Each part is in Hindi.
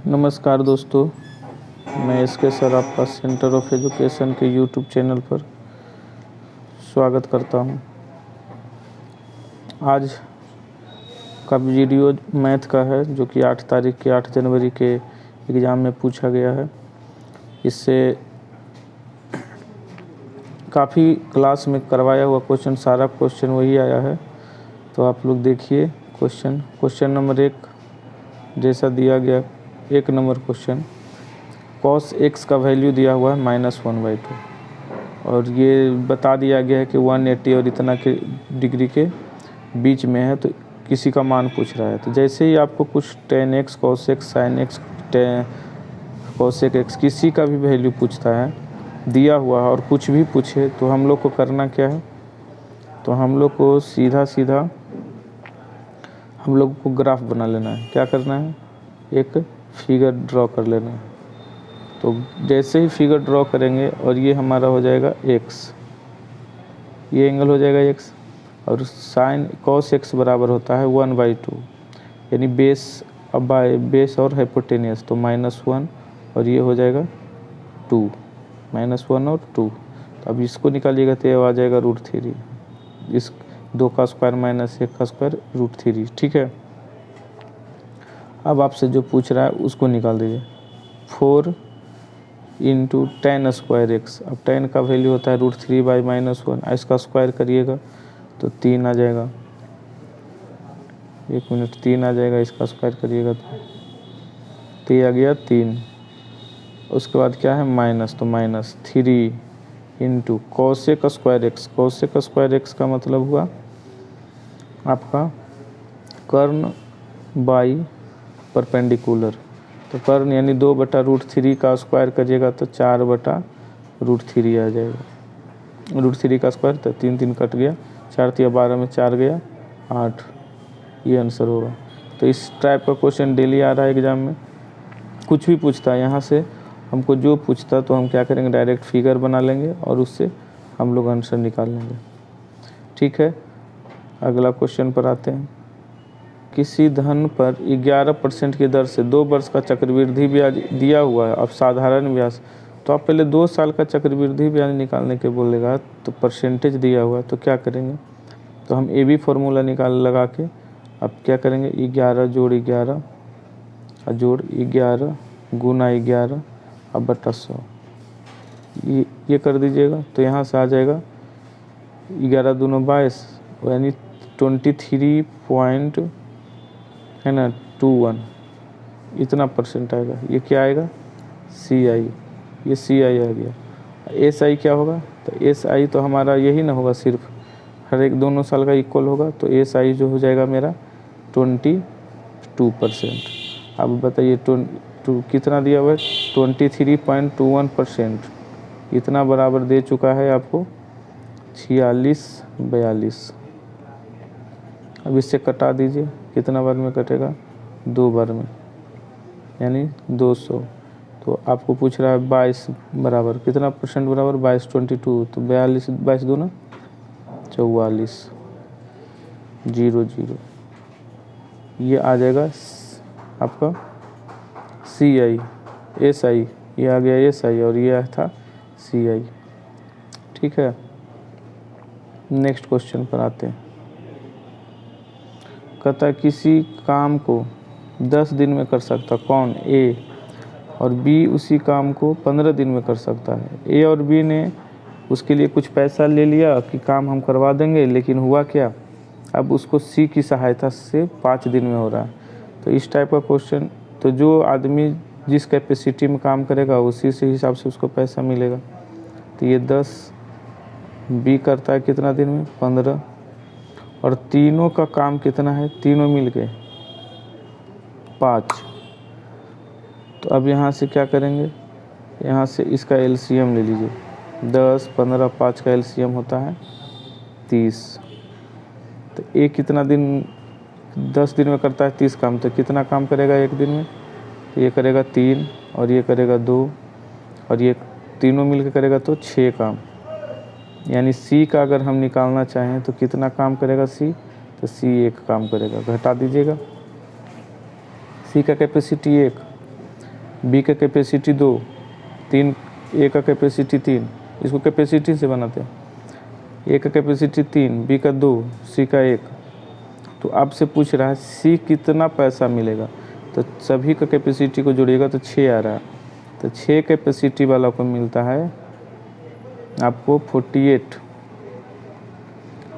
नमस्कार दोस्तों, मैं एसके सर आपका सेंटर ऑफ एजुकेशन के यूट्यूब चैनल पर स्वागत करता हूं। आज का वीडियो मैथ का है जो कि 8 तारीख के 8 जनवरी के एग्ज़ाम में पूछा गया है। इससे काफ़ी क्लास में करवाया हुआ क्वेश्चन, सारा क्वेश्चन वही आया है। तो आप लोग देखिए क्वेश्चन नंबर 1 जैसा दिया गया। 1 नंबर क्वेश्चन, cos x का वैल्यू दिया हुआ है -1/2 और ये बता दिया गया है कि 180 और इतना के डिग्री के बीच में है, तो किसी का मान पूछ रहा है। तो जैसे ही आपको कुछ tan x cos x sin x cosec x किसी का भी वैल्यू पूछता है दिया हुआ और कुछ भी पूछे, तो हम लोग को करना क्या है, तो हम लोग को सीधा हम लोग को ग्राफ बना लेना है। क्या करना है, एक फिगर ड्रॉ कर लेना है। तो जैसे ही फिगर ड्रॉ करेंगे और ये हमारा हो जाएगा x, ये एंगल हो जाएगा x, और साइन cos x बराबर होता है 1/2, यानी बेस बाय बेस और हाइपोटेनियस, तो -1 और ये हो जाएगा 2, -1 और 2। तो अब इसको निकालिएगा तो ये आ जाएगा √3, इस 2 का स्क्वायर -1 का स्क्वायर √3। ठीक है, अब आपसे जो पूछ रहा है उसको निकाल दीजिए। 4 इंटू tan स्क्वायर एक्स, अब tan का वैल्यू होता है √3/-1, इसका स्क्वायर करिएगा तो 3 आ जाएगा। 1 मिनट, 3 आ जाएगा, इसका स्क्वायर करिएगा तो ये आ गया 3। उसके बाद क्या है माइनस, तो -3 into cosec square x. cosec square x का मतलब हुआ आपका कर्ण बाई परपेंडिकुलर, तो कर्ण यानी 2/√3 का स्क्वायर करिएगा तो 4/√3 आ जाएगा। √3 का स्क्वायर तो 3 3 कट गया, 4 3 12 में 4 गया 8, ये आंसर होगा। तो इस टाइप का क्वेश्चन डेली आ रहा है एग्ज़ाम में। कुछ भी पूछता है, यहाँ से हमको जो पूछता तो हम क्या करेंगे, डायरेक्ट फिगर बना लेंगे और उससे हम लोग आंसर निकाल लेंगे। ठीक है, अगला क्वेश्चन पर आते हैं। किसी धन पर 11% की दर से 2 वर्ष का चक्रवृद्धि ब्याज दिया हुआ है। अब साधारण ब्याज, तो आप पहले 2 साल का चक्रवृद्धि ब्याज निकालने के बोलेगा, तो परसेंटेज दिया हुआ है तो क्या करेंगे, तो हम ए बी फार्मूला लगा के अब क्या करेंगे, 11 जोड़ 11 जोड़ 11 गुना 11 अब बटा 100, ये कर दीजिएगा। तो यहाँ से आ जाएगा 11 दूनी 22, यानी 23 है ना 21, इतना परसेंट आएगा। ये क्या आएगा, CI, ये CI आ गया। SI क्या होगा, तो SI तो हमारा यही ना होगा, सिर्फ हर एक दोनों साल का इक्वल होगा, तो SI जो हो जाएगा मेरा 22%। अब बताइए कितना दिया हुआ है, 23.21%, इतना बराबर दे चुका है आपको 46 42। अब इससे कटा दीजिए, कितना बार में कटेगा, 2 बार में, यानी 200। तो आपको पूछ रहा है 22 बराबर कितना परसेंट बराबर 22 22, तो 42 22 दूना 44 0 0, ये आ जाएगा आपका CI SI, ये आ गया SI और ये था CI। ठीक है, नेक्स्ट क्वेश्चन पर आते हैं। कहता है किसी काम को 10 दिन में कर सकता कौन, A, और B उसी काम को 15 दिन में कर सकता है। A और B ने उसके लिए कुछ पैसा ले लिया कि काम हम करवा देंगे, लेकिन हुआ क्या, अब उसको C की सहायता से 5 दिन में हो रहा है। तो इस टाइप का क्वेश्चन, तो जो आदमी जिस कैपेसिटी में काम करेगा उसी से हिसाब से उसको पैसा मिलेगा। तो ये 10, B करता है कितना दिन में, 15, और तीनों का काम कितना है, तीनों मिल के 5। तो अब यहाँ से क्या करेंगे, यहाँ से इसका LCM ले लीजिए, 10 15 5 का LCM होता है 30। तो एक कितना दिन, 10 दिन में करता है 30 काम, तो कितना काम करेगा एक दिन में, तो ये करेगा 3 और ये करेगा 2 और ये तीनों मिल के करेगा तो 6 काम। यानी C का अगर हम निकालना चाहें तो कितना काम करेगा C, तो C 1 काम करेगा। घटा दीजिएगा, C का कैपेसिटी 1 बी का कैपेसिटी 2, 3, ए का कैपेसिटी 3, इसको कैपेसिटी से बनाते हैं। ए का कैपेसिटी 3, बी का 2, सी का 1। तो आपसे पूछ रहा है सी कितना पैसा मिलेगा, तो सभी का कैपेसिटी को जोड़िएगा तो 6 आ रहा है। तो 6 कैपेसिटी वाला को मिलता है आपको 48,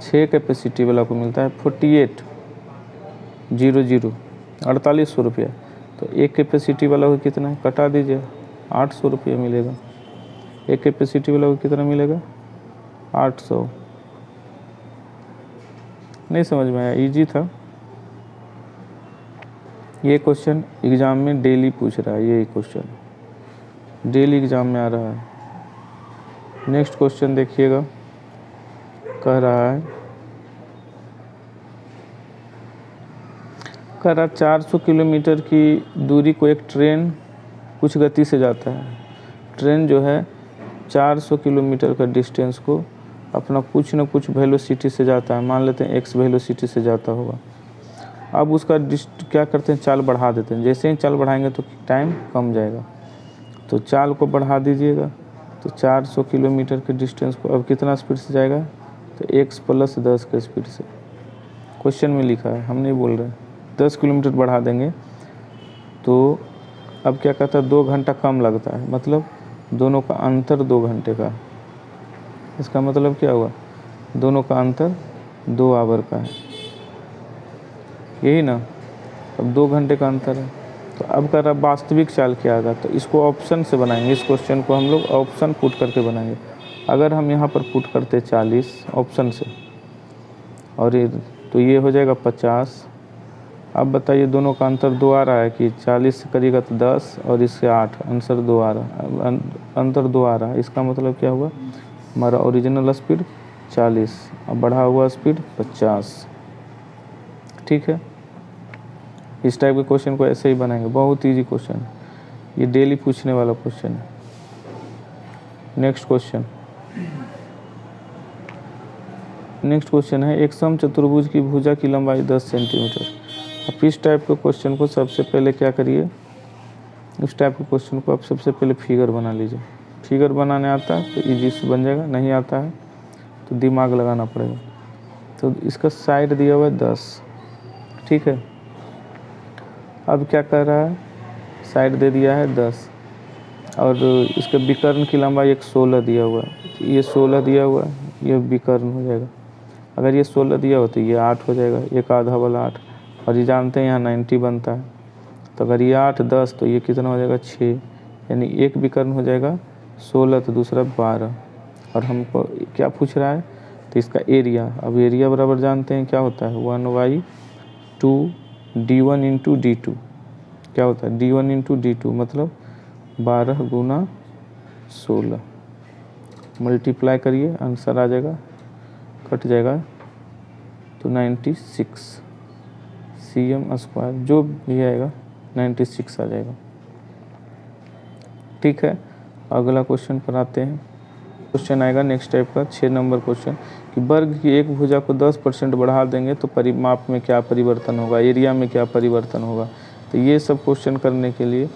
6 कैपेसिटी वाला को मिलता है 48,000 रुपया। तो एक कैपेसिटी वाला को कितना है, कटा दीजिए, 800 रुपया मिलेगा। एक कैपेसिटी वाला को कितना मिलेगा, 800। नहीं समझ में आया, इजी था ये क्वेश्चन, एग्ज़ाम में डेली पूछ रहा है, ये क्वेश्चन डेली एग्ज़ाम में आ रहा है। नेक्स्ट क्वेश्चन देखिएगा, कह रहा है 400 किलोमीटर की दूरी को एक ट्रेन कुछ गति से जाता है। ट्रेन जो है 400 किलोमीटर का डिस्टेंस को अपना कुछ न कुछ वेलोसिटी से जाता है, मान लेते हैं x वेलोसिटी से जाता होगा। अब उसका क्या करते हैं, चाल बढ़ा देते हैं। जैसे ही चाल बढ़ाएंगे तो टाइम कम जाएगा, तो चाल को बढ़ा दीजिएगा। तो 400 किलोमीटर के डिस्टेंस को अब कितना स्पीड से जाएगा, तो x + 10 के स्पीड से। क्वेश्चन में लिखा है, हम नहीं बोल रहे। 10 किलोमीटर बढ़ा देंगे तो अब क्या कहता है, 2 घंटा कम लगता है, मतलब दोनों का अंतर 2 घंटे का। इसका मतलब क्या हुआ, दोनों का अंतर 2 आवर का है, यही ना। अब 2 घंटे का अंतर है। तो अब कर रहा वास्तविक चाल क्या आएगा, तो इसको ऑप्शन से बनाएंगे। इस क्वेश्चन को हम लोग ऑप्शन पुट करके बनाएंगे। अगर हम यहाँ पर पुट करते 40 ऑप्शन से, और ये तो ये हो जाएगा 50। अब बताइए दोनों का अंतर 2 आ रहा है कि 40 से करिएगा तो 10 और इससे 8, आंसर 2 आ रहा है, अंतर 2 आ रहा है। इसका मतलब क्या हुआ, हमारा ओरिजिनल स्पीड 40 और बढ़ा हुआ स्पीड 50। ठीक है, इस टाइप के क्वेश्चन को ऐसे ही बनाएंगे, बहुत इजी क्वेश्चन, ये डेली पूछने वाला क्वेश्चन है। नेक्स्ट क्वेश्चन है, एक समचतुर्भुज की भुजा की लंबाई 10 सेंटीमीटर। अब इस टाइप के क्वेश्चन को सबसे पहले क्या करिए, इस टाइप के क्वेश्चन को आप सबसे पहले फिगर बना लीजिए। फिगर बनाने आता है तो इजी से बन जाएगा, नहीं आता है तो दिमाग लगाना पड़ेगा। तो इसका साइड दिया हुआ है 10, ठीक है। अब क्या कर रहा है, साइड दे दिया है 10 और इसके विकर्ण की लंबाई एक 16 दिया हुआ है। तो ये 16 दिया हुआ है, ये विकर्ण हो जाएगा। अगर ये 16 दिया हो तो ये 8 हो जाएगा, एक आधा वाला 8। और ये जानते हैं यहाँ 90 बनता है, तो अगर ये 8 10 तो ये कितना हो जाएगा 6, यानी एक विकर्ण हो जाएगा 16 तो दूसरा 12। और हमको क्या पूछ रहा है, तो इसका एरिया। अब एरिया बराबर जानते हैं क्या होता है, 1/2 d1 × d2। क्या होता है, d1 × d2 मतलब 12 × 16। मल्टीप्लाई करिए, आंसर आ जाएगा, कट जाएगा तो 96 cm², जो भी आएगा 96 आ जाएगा। ठीक है, अगला क्वेश्चन पर आते हैं। क्वेश्चन आएगा नेक्स्ट टाइप का 6 नंबर क्वेश्चन, कि वर्ग की एक भुजा को 10% बढ़ा देंगे तो परिमाप में क्या परिवर्तन होगा, एरिया में क्या परिवर्तन होगा। तो ये सब क्वेश्चन करने के लिए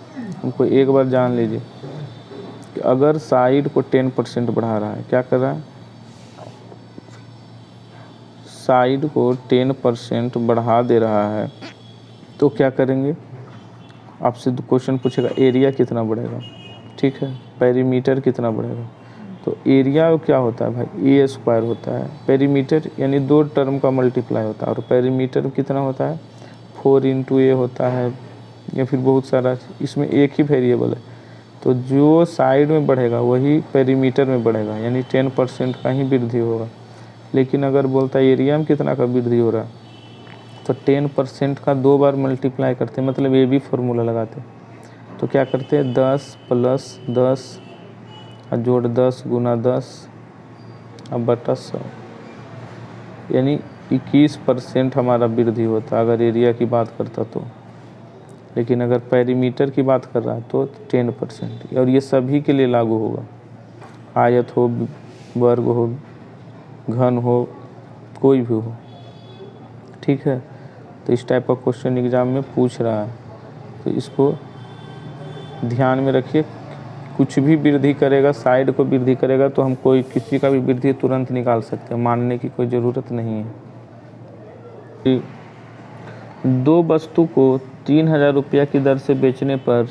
हमको एक बार जान लीजिए कि अगर साइड को 10% बढ़ा रहा है, क्या कर रहा है, साइड को 10% बढ़ा दे रहा है, तो क्या करेंगे, आपसे क्वेश्चन पूछेगा एरिया कितना बढ़ेगा, ठीक है, पेरीमीटर कितना बढ़ेगा। तो एरिया क्या होता है भाई, a² होता है। पेरीमीटर यानी 2 टर्म का मल्टीप्लाई होता है, और पेरीमीटर कितना होता है, 4 × a होता है, या फिर बहुत सारा, इसमें एक ही वेरिएबल है। तो जो साइड में बढ़ेगा वही पेरीमीटर में बढ़ेगा, यानी 10% का ही वृद्धि होगा। लेकिन अगर बोलता है एरिया में कितना का वृद्धि हो रहा है, तो 10% का 2 बार मल्टीप्लाई करते हैं, मतलब ये भी फॉर्मूला लगाते हैं। तो क्या करते हैं, 10 + 10 और जोड़ 10 × 10 अब बटा 100, यानी 21% हमारा वृद्धि होता अगर एरिया की बात करता तो। लेकिन अगर पेरीमीटर की बात कर रहा है तो 10%, और ये सभी के लिए लागू होगा, आयत हो, वर्ग हो, घन हो, कोई भी हो। ठीक है, तो इस टाइप का क्वेश्चन एग्जाम में पूछ रहा है, तो इसको ध्यान में रखिए, कुछ भी वृद्धि करेगा, साइड को वृद्धि करेगा तो हम कोई किसी का भी वृद्धि तुरंत निकाल सकते हैं, मानने की कोई ज़रूरत नहीं है। दो वस्तु को 3,000 रुपया की दर से बेचने पर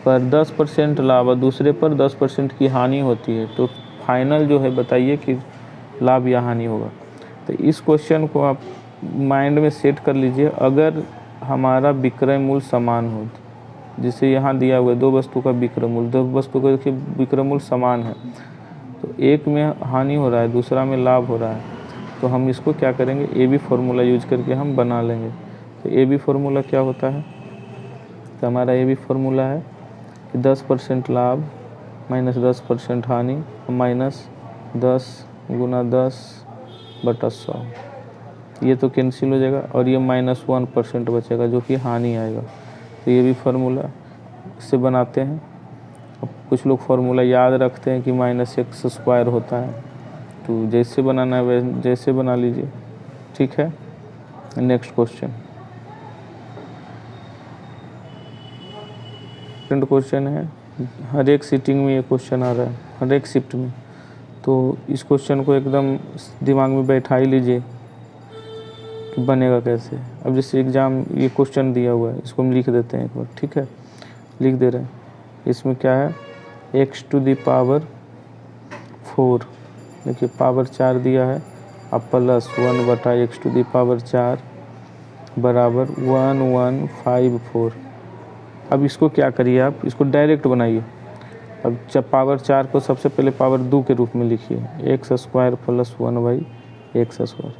10% लाभ और दूसरे पर 10% की हानि होती है, तो फाइनल जो है बताइए कि लाभ या हानि होगा। तो इस क्वेश्चन को आप माइंड में सेट कर लीजिए। अगर हमारा विक्रय मूल्य समान हो, जिसे यहाँ दिया हुआ है दो वस्तु का विक्रय मूल्य, दो वस्तु का देखिए विक्रय मूल्य समान है, तो एक में हानि हो रहा है दूसरा में लाभ हो रहा है, तो हम इसको क्या करेंगे, ए बी फार्मूला यूज करके हम बना लेंगे। तो ए बी फार्मूला क्या होता है, तो हमारा ए बी फार्मूला है कि 10% लाभ माइनस 10% हानि माइनस 10 गुना 10/100, ये तो कैंसिल हो जाएगा और ये -1% बचेगा जो कि हानि आएगा। तो ये भी फार्मूला से बनाते हैं। अब कुछ लोग फार्मूला याद रखते हैं कि -x² होता है, तो जैसे बनाना है जैसे बना लीजिए, ठीक है। नेक्स्ट क्वेश्चन, सेकंड क्वेश्चन है, हर एक सीटिंग में ये क्वेश्चन आ रहा है, हर एक शिफ्ट में, तो इस क्वेश्चन को एकदम दिमाग में बैठा ही लीजिए कि बनेगा कैसे। अब जैसे एग्ज़ाम ये क्वेश्चन दिया हुआ है, इसको हम लिख देते हैं एक बार, ठीक है, लिख दे रहे हैं। इसमें क्या है, x⁴, देखिए पावर 4 दिया है, अब प्लस 1/x⁴ बराबर 1154। अब इसको क्या करिए, आप इसको डायरेक्ट बनाइए। अब जब पावर 4 को सबसे पहले पावर 2 के रूप में लिखिए, x² + 1/x²।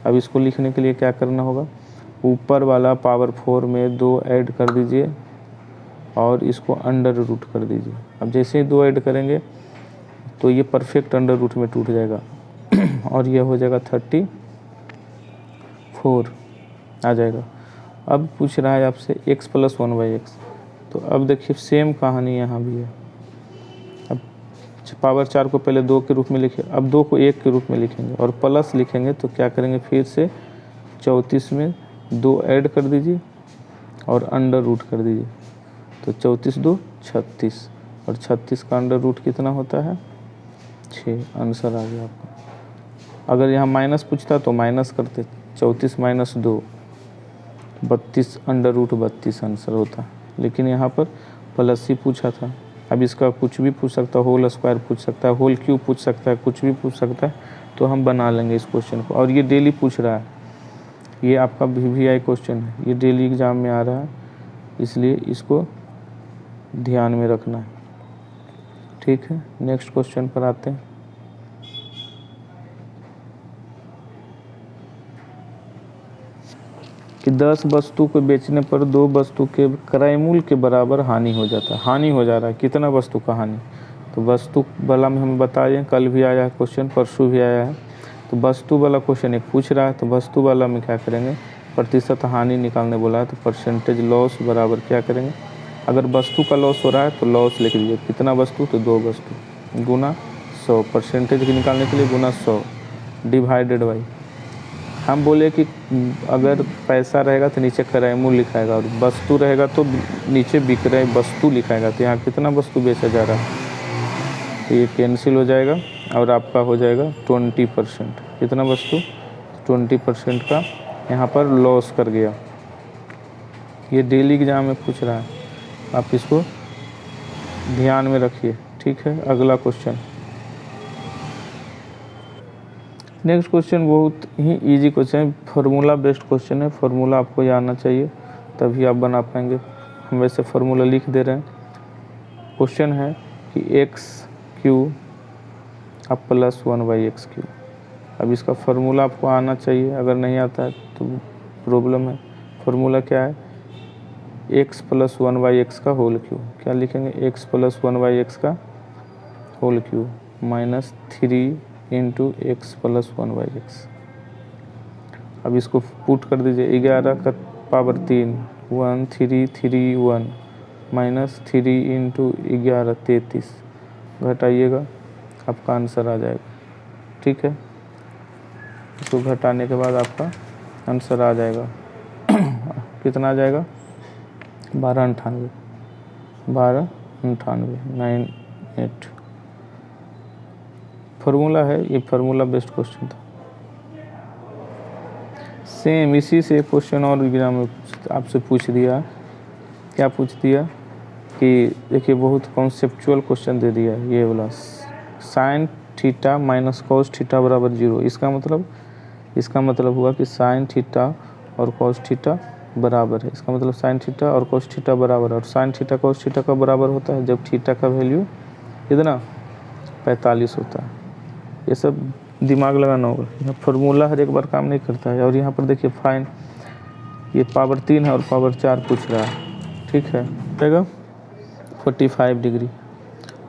अब इसको लिखने के लिए क्या करना होगा, ऊपर वाला पावर 4 में 2 ऐड कर दीजिए और इसको अंडर रूट कर दीजिए। अब जैसे ही 2 ऐड करेंगे तो ये परफेक्ट अंडर रूट में टूट जाएगा और ये हो जाएगा 34 आ जाएगा। अब पूछ रहा है आपसे x + 1/x, तो अब देखिए सेम कहानी यहाँ भी है। अब पावर 4 को पहले 2 के रूप में लिखे, अब 2 को 1 के रूप में लिखेंगे और प्लस लिखेंगे, तो क्या करेंगे, फिर से 34 में 2 ऐड कर दीजिए और अंडर रूट कर दीजिए, तो 34 2 36 और 36 का अंडर रूट कितना होता है, 6। आंसर आ गया आपका। अगर यहाँ माइनस पूछता तो माइनस करते, 34 - 2 32 अंडर रूट 32 आंसर होता, लेकिन यहाँ पर प्लस ही पूछा था। अब इसका कुछ भी पूछ सकता है, होल स्क्वायर पूछ सकता है, होल क्यूब पूछ सकता है, कुछ भी पूछ सकता है, तो हम बना लेंगे इस क्वेश्चन को। और ये डेली पूछ रहा है, ये आपका VVI क्वेश्चन है, ये डेली एग्ज़ाम में आ रहा है, इसलिए इसको ध्यान में रखना है, ठीक है। नेक्स्ट क्वेश्चन पर आते हैं। कि 10 वस्तु को बेचने पर 2 वस्तु के क्रय मूल्य के बराबर हानि हो जाता है। हानि हो जा रहा है, कितना वस्तु का हानि, तो वस्तु वाला में हमें बताइए, कल भी आया है क्वेश्चन, परसों भी आया है, तो वस्तु वाला क्वेश्चन एक पूछ रहा है, तो वस्तु वाला में क्या करेंगे, प्रतिशत हानि निकालने बोला है, तो परसेंटेज लॉस बराबर क्या करेंगे, अगर वस्तु का लॉस हो रहा है तो लॉस लिख दीजिए, कितना वस्तु, तो 2 वस्तु, गुना 100, परसेंटेज के निकालने के लिए गुना 100 डिवाइडेड बाई, हम बोले कि अगर पैसा रहेगा तो नीचे क्रय मूल्य लिखाएगा और वस्तु रहेगा तो नीचे विक्रय वस्तु लिखाएगा, तो यहाँ कितना वस्तु बेचा जा रहा है, तो ये कैंसिल हो जाएगा और आपका हो जाएगा 20%। कितना वस्तु, 20% का यहाँ पर लॉस कर गया। ये डेली एग्जाम में पूछ रहा है, आप इसको ध्यान में रखिए, ठीक है। अगला क्वेश्चन, नेक्स्ट क्वेश्चन बहुत ही इजी क्वेश्चन है, फार्मूला बेस्ड क्वेश्चन है, फार्मूला आपको ये आना चाहिए तभी आप बना पाएंगे। हम वैसे फार्मूला लिख दे रहे हैं। क्वेश्चन है कि x³ अब + 1/x³। अब इसका फार्मूला आपको आना चाहिए, अगर नहीं आता है तो प्रॉब्लम है। फार्मूला क्या है, x + 1/x का होल क्यूब, क्या लिखेंगे, x + 1/x का होल क्यूब -3 × x + 1/x। अब इसको पुट कर दीजिए, 11 का पावर 3 1331 -3 × 11 33, घटाइएगा आपका आंसर आ जाएगा, ठीक है। इसको घटाने के बाद आपका आंसर आ जाएगा कितना आ जाएगा, 1298। 1298 98 फार्मूला है, ये फार्मूला बेस्ड क्वेश्चन था। सेम इसी से क्वेश्चन और एग्जाम में आपसे पूछ दिया, क्या पूछ दिया कि देखिए बहुत कॉन्सेप्चुअल क्वेश्चन दे दिया है ये वाला, sine theta minus cos theta बराबर 0। इसका मतलब हुआ कि साइन थीटा और कॉस थीटा बराबर है। इसका मतलब साइन थीटा और कॉस थीटा बराबर है, और साइन थीटा कॉस थीटा का बराबर होता है जब थीटा का वैल्यू कितना 45 होता है। ये सब दिमाग लगाना होगा, यहाँ फार्मूला हर एक बार काम नहीं करता है। और यहाँ पर देखिए फाइन, ये पावर 3 है और पावर 4 पूछ रहा है, ठीक है, रहेगा 45 डिग्री।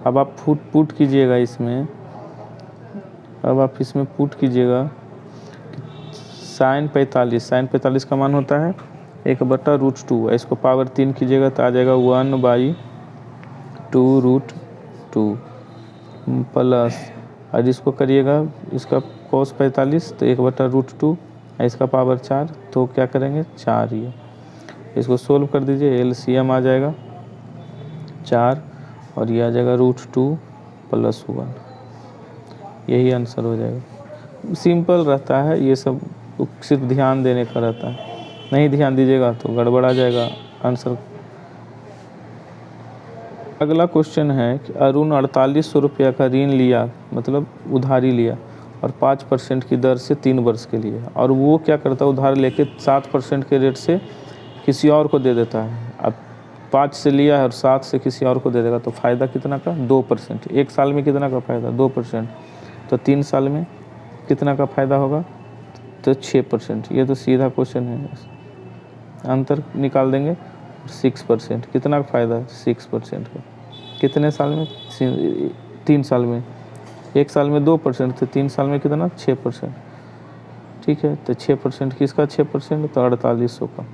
अब आप पुट कीजिएगा इसमें, अब आप इसमें पुट कीजिएगा साइन 45 का मान होता है 1/√2। इसको पावर 3 कीजिएगा तो आ जाएगा 1/2√2 प्लस, और इसको करिएगा इसका cos 45 तो 1/√2, इसका पावर 4 तो क्या करेंगे 4। ये इसको सोल्व कर दीजिए, LCM आ जाएगा 4 और ये आ जाएगा √2 + 1, यही आंसर हो जाएगा। सिंपल रहता है ये सब, सिर्फ ध्यान देने का रहता है, नहीं ध्यान दीजिएगा तो गड़बड़ आ जाएगा आंसर। अगला क्वेश्चन है कि अरुण 4800 रुपये का ऋण लिया, मतलब उधारी लिया, और 5% की दर से 3 वर्ष के लिए, और वो क्या करता है उधार लेके 7% के रेट से किसी और को दे देता है। अब 5 से लिया है और 7 से किसी और को दे देगा, तो फ़ायदा कितना का 2%। एक साल में कितना का फ़ायदा 2%, तो 3 साल में कितना का फ़ायदा होगा तो 6%। ये तो सीधा क्वेश्चन है, अंतर निकाल देंगे 6%। कितना फ़ायदा 6% का, कितने साल में 3 साल में। एक साल में 2% तो 3 साल में कितना 6%, ठीक है। तो 6% किसका 6%, तो 4800 का,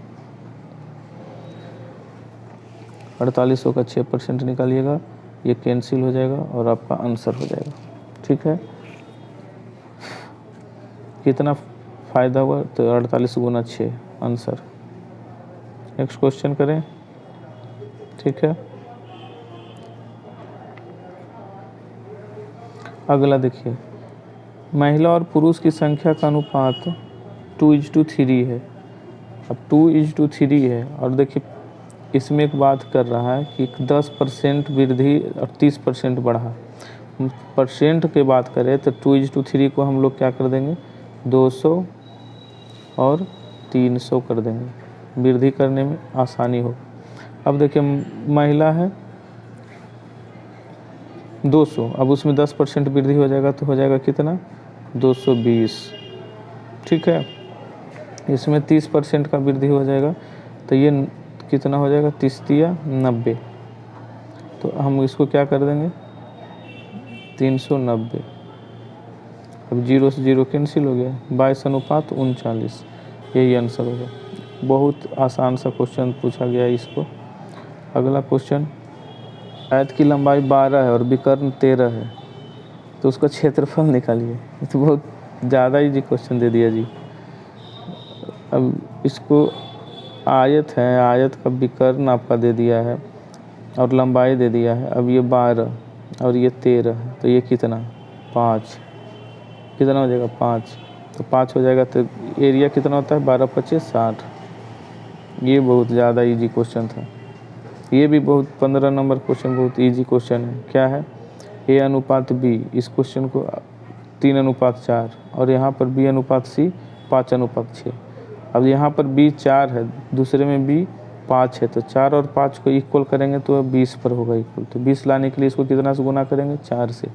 4800 का 6% निकालिएगा, ये कैंसिल हो जाएगा और आपका आंसर हो जाएगा, ठीक है। कितना फ़ायदा हुआ तो 48 गुना 6 आंसर। नेक्स्ट क्वेश्चन करें, ठीक है। अगला देखिए, महिला और पुरुष की संख्या का अनुपात 2:3 है। अब 2:3 है, और देखिए इसमें एक बात कर रहा है कि 10% वृद्धि और 30% बढ़ा। परसेंट की बात करें तो 2:3 को हम लोग क्या कर देंगे 200 और 300 कर देंगे, वृद्धि करने में आसानी हो। अब देखिए महिला है 200, अब उसमें 10% वृद्धि हो जाएगा तो हो जाएगा कितना 220, ठीक है। इसमें 30% का वृद्धि हो जाएगा तो ये कितना हो जाएगा 30 या 90, तो हम इसको क्या कर देंगे 390। अब 0 से 0 कैंसिल हो गया, 22:39, यही आंसर हो गया। बहुत आसान सा क्वेश्चन पूछा गया है इसको। अगला क्वेश्चन, आयत की लंबाई 12 है और विकर्ण 13 है, तो उसका क्षेत्रफल निकालिए। ये तो बहुत ज़्यादा ही जी क्वेश्चन दे दिया जी। अब इसको आयत है, आयत का विकर्ण आपका दे दिया है और लंबाई दे दिया है। अब ये 12 और ये 13, तो ये कितना 5, कितना हो जाएगा 5, तो 5 हो जाएगा। तो एरिया कितना होता है 12 × 25 = 60। ये बहुत ज़्यादा इजी क्वेश्चन था, ये भी बहुत 15 नंबर क्वेश्चन, बहुत इजी क्वेश्चन है। क्या है A/B, इस क्वेश्चन को 3:4, और यहाँ पर B/C 5:6। अब यहाँ पर B 4 है, दूसरे में B 5 है, तो 4 और 5 को इक्वल करेंगे तो 20 पर होगा इक्वल। तो 20 लाने के लिए इसको कितना से गुना करेंगे 4 से,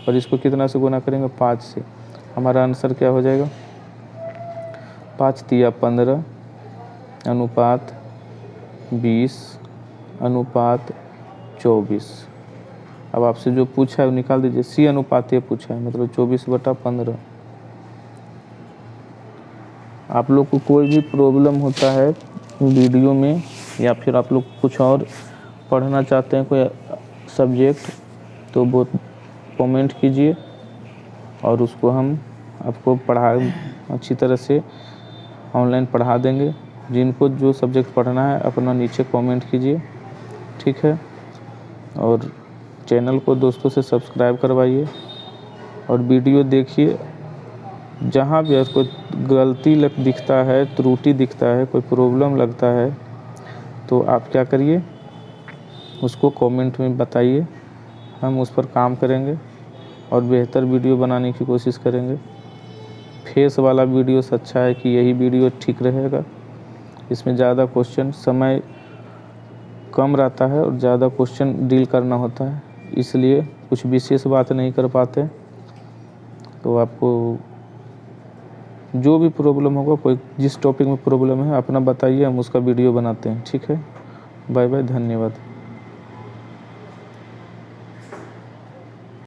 और इसको कितना से गुना करेंगे 5 से। हमारा आंसर क्या हो जाएगा 5 × 15 = 20:24। अब आपसे जो पूछा है वो निकाल दीजिए। C/A पूछा है, मतलब 24/15। आप लोग को कोई भी प्रॉब्लम होता है वीडियो में, या फिर आप लोग कुछ और पढ़ना चाहते हैं कोई सब्जेक्ट, तो वो कमेंट कीजिए और उसको हम आपको अच्छी तरह से ऑनलाइन पढ़ा देंगे। जिनको जो सब्जेक्ट पढ़ना है अपना नीचे कमेंट कीजिए, ठीक है। और चैनल को दोस्तों से सब्सक्राइब करवाइए और वीडियो देखिए। जहाँ भी आपको गलती दिखता है, त्रुटि दिखता है, कोई प्रॉब्लम लगता है तो आप क्या करिए, उसको कमेंट में बताइए, हम उस पर काम करेंगे और बेहतर वीडियो बनाने की कोशिश करेंगे। फेस वाला वीडियो से अच्छा है कि यही वीडियो ठीक रहेगा। इसमें ज़्यादा क्वेश्चन, समय कम रहता है और ज़्यादा क्वेश्चन डील करना होता है, इसलिए कुछ विशेष बात नहीं कर पाते। तो आपको जो भी प्रॉब्लम होगा, कोई जिस टॉपिक में प्रॉब्लम है अपना बताइए, हम उसका वीडियो बनाते हैं। ठीक है, बाय बाय, धन्यवाद।